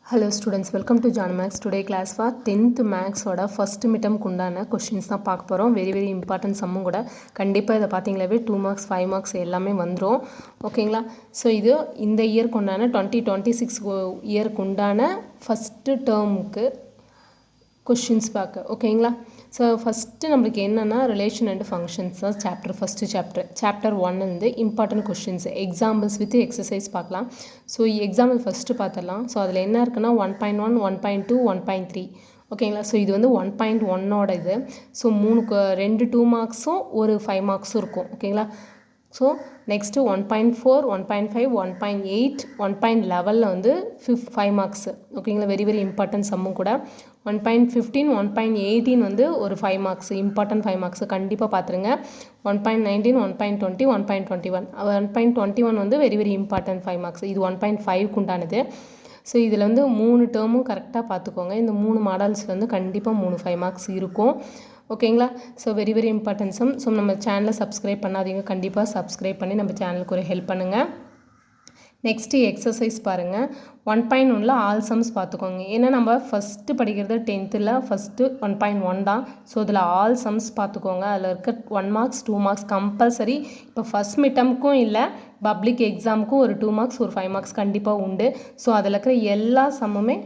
Hello students, welcome to John Max. Today class for 10th Max oda first midterm குண்டான questions தான் பார்க்க போறோம். very important sum கூட கண்டிப்பா இத பாத்தீங்களாவே 2 marks 5 marks எல்லாமே வந்துரும். ஓகேங்களா? சோ இது இந்த இயர் கொண்டான 2026 இயர் கொண்டான first termக்கு questions பார்க்க. ஓகேங்களா? So first நமக்கு என்னன்னா relation and functions தான் first chapter 1 இருந்து important questions examples with exercise பார்க்கலாம். So example first பார்த்தலாம். So அதுல என்ன இருக்குன்னா 1.1 1.2 1.3 ஓகேங்களா? ஸோ இது வந்து 1.1ஓட இது. ஸோ ரெண்டு 2 மார்க்ஸும் ஒரு 5 மார்க்ஸும் இருக்கும். ஓகேங்களா? ஸோ நெக்ஸ்ட்டு 1.4 1.5 1.8 1.11 வந்து 5 மார்க்ஸு. ஓகேங்களா? வெரி இம்பார்ட்டன்ட் சம்மும் கூட. 1.15 1.18 வந்து ஒரு 5 மார்க்ஸ் இம்பார்ட்டன்ட் 5 மார்க்ஸ் கண்டிப்பாக பார்த்துருங்க. 1.19 1.20 1.21 1.21 வந்து வெரி இம்பார்ட்டன்ட் 5 மார்க்ஸ். இது 1.5க்கு உண்டானது. ஸோ இதில் வந்து 3 டேர்மும் கரெக்டாக பார்த்துக்கோங்க. இந்த 3 மாடல்ஸில் வந்து கண்டிப்பாக 5 மார்க்ஸ் இருக்கும். ஓகேங்களா? So very important sum. So நம்ம சேனலை சப்ஸ்கிரைப் பண்ணாதீங்க, கண்டிப்பாக சப்ஸ்கிரைப் பண்ணி நம்ம சேனலுக்கு ஒரு ஹெல்ப் பண்ணுங்கள். நெக்ஸ்ட்டு எக்ஸசைஸ் பாருங்கள். 1.1ல் ஆல் சம்ஸ் பார்த்துக்கோங்க. ஏன்னா நம்ம ஃபஸ்ட்டு படிக்கிறது 10th ஃபஸ்ட்டு 1.1 தான். ஸோ இதில் ஆல் சம்ஸ் பார்த்துக்கோங்க. அதில் இருக்க 1 மார்க்ஸ் 2 மார்க்ஸ் கம்பல்சரி. இப்போ ஃபஸ்ட் மிட்டமுக்கும் இல்லை, பப்ளிக் எக்ஸாமுக்கும் ஒரு 2 மார்க்ஸ் ஒரு 5 மார்க்ஸ் கண்டிப்பாக உண்டு. ஸோ அதில் இருக்கிற எல்லா சம்முமே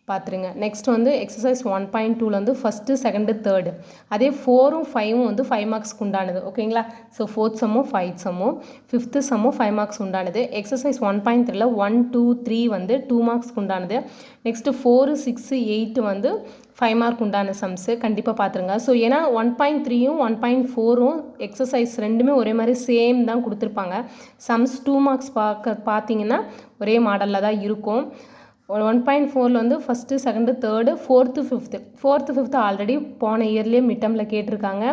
பார்த்துருங்க. நெக்ஸ்ட் வந்து எக்ஸசைஸ் 1.2ல் வந்து ஃபஸ்ட்டு செகண்டு தேர்டு, அதே 4ம் 5ம் வந்து 5 மார்க்ஸ்க்கு உண்டானது. ஓகேங்களா? ஸோ 4th சம்மும் 5th சம்மும் 5th சம்மும் 5 மார்க்ஸ் உண்டானது. எக்ஸசைஸ் 1.3ல் 1 2 3 வந்து 2 மார்க்ஸ்க்கு உண்டானது. நெக்ஸ்ட்டு 4 6 8 வந்து 5 மார்க் உண்டான சம்ஸு கண்டிப்பாக பார்த்துருங்க. ஸோ ஏன்னா 1.3யும் 1.4ம் எக்ஸசைஸ் ரெண்டுமே ஒரே மாதிரி சேம் தான் கொடுத்துருப்பாங்க. சம்ஸ் 2 மார்க்ஸ் பார்த்தீங்கன்னா ஒரே மாடலில் தான் இருக்கும். 1.4ல் வந்து first second third 4th 5th already போன இயர்லேயே மிட்டமில் கேட்டிருக்காங்க.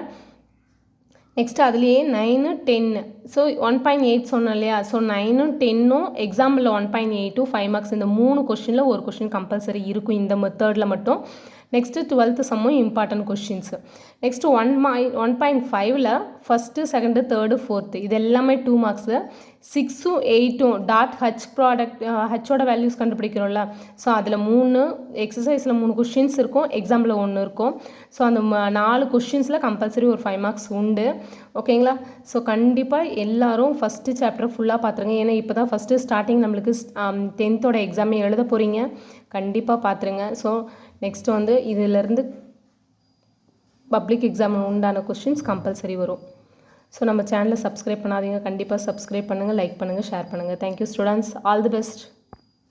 நெக்ஸ்ட்டு அதுலேயே 9 10 ஸோ 1.8 சொன்னோம் இல்லையா? ஸோ 9ம் 10ம் எக்ஸாம்பிளில் 1.8ம் 5 மார்க்ஸ். இந்த 3 கொஷினில் ஒரு கொஷின் கம்பல்சரி இருக்கும் இந்த மெத்தடில் மட்டும். நெக்ஸ்ட்டு 12th சம்மும் இம்பார்ட்டன்ட் கொஷின்ஸு. நெக்ஸ்ட்டு 1.5ல் ஃபஸ்ட்டு செகண்டு தேர்டு 4th இது எல்லாமே 2 மார்க்ஸு. 6ம் 8ம் டாட் ஹச்சோட வேல்யூஸ் கண்டுபிடிக்கிறோம்ல. ஸோ அதில் 3 எக்ஸசைஸில் 3 கொஷின்ஸ் இருக்கும், எக்ஸாம்பிள் 1 இருக்கும். ஸோ அந்த 4 கொஷின்ஸில் கம்பல்சரி ஒரு 5 மார்க்ஸ் உண்டு. ஓகேங்களா? ஸோ கண்டிப்பாக எல்லாரும் ஃபஸ்ட்டு சாப்டர் ஃபுல்லாக பார்த்துருங்க. ஏன்னா இப்போ தான் ஃபஸ்ட்டு ஸ்டார்டிங் நம்மளுக்கு 10th எக்ஸாமே எழுத போகிறீங்க. கண்டிப்பாக பார்த்துருங்க. ஸோ நெக்ஸ்ட்டு வந்து இதிலேருந்து பப்ளிக் எக்ஸாம் உண்டான கொஷின்ஸ் கம்பல்சரி வரும். ஸோ நம்ம சேனலை சப்ஸ்கிரைப் பண்ணாதீங்க, கண்டிப்பாக சப்ஸ்கிரைப் பண்ணுங்கள், லைக் பண்ணுங்கள், ஷேர் பண்ணுங்கள். Thank you students, all the best.